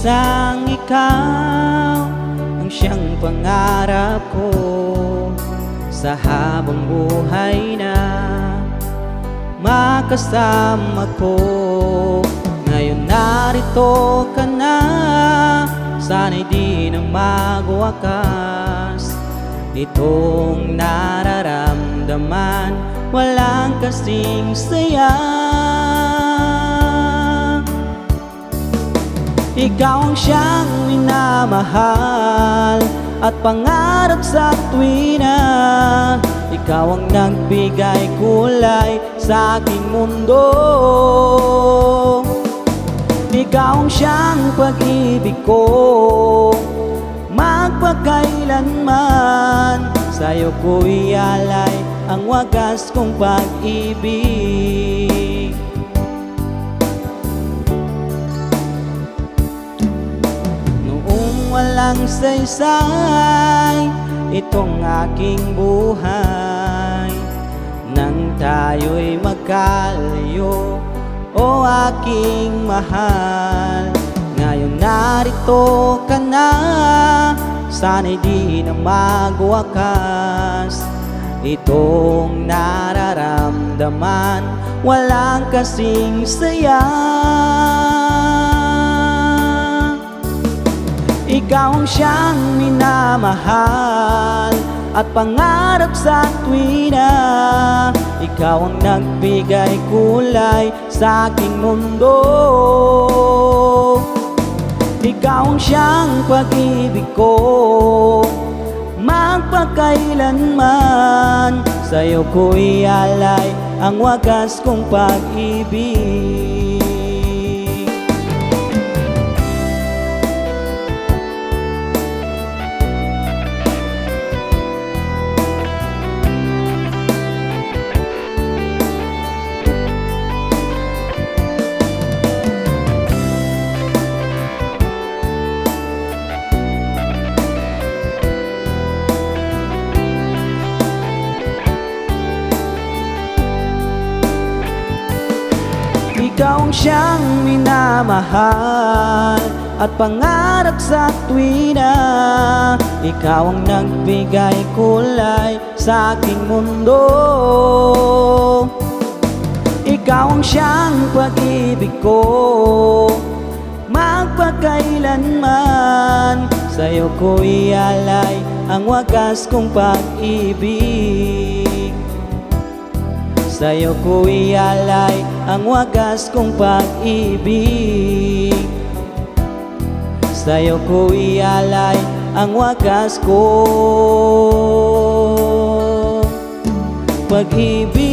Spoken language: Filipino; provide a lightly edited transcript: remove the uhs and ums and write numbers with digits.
Isang ikaw ang siyang pangarap ko sa habang buhay na makasama ko. Ngayon narito ka na, sana'y di na magwakas. Itong nararamdaman, walang kasing saya. Ikaw ang siyang minamahal at pangarap sa tuwina. Ikaw ang nagbigay kulay sa aking mundo. Ikaw ang siyang pag-ibig ko, magpakailanman. Sa'yo ko ialay ang wagas kong pag-ibig. Walang saysay itong aking buhay, nang tayo'y magkalayo, o aking mahal. Ngayon narito ka na, sana'y di na magwakas. Itong nararamdaman, walang kasing saya. Ikaw ang siyang minamahal at pangarap sa tuwina. Ikaw ang nagbigay kulay sa aking mundo. Ikaw ang siyang pag-ibig ko, magpakailanman. Sa'yo ko ialay ang wagas kong pag-ibig. Ikaw ang siyang minamahal at pangarap sa tuwina. Ikaw ang nagbigay kulay sa aking mundo. Ikaw ang siyang pag-ibig ko, magpakailanman. Sa'yo ko ialay ang wagas kong pag-ibig. Sa'yo ko ialay ang wagas kong pag-ibig. Sa'yo ko ialay ang wagas kong pag-ibig.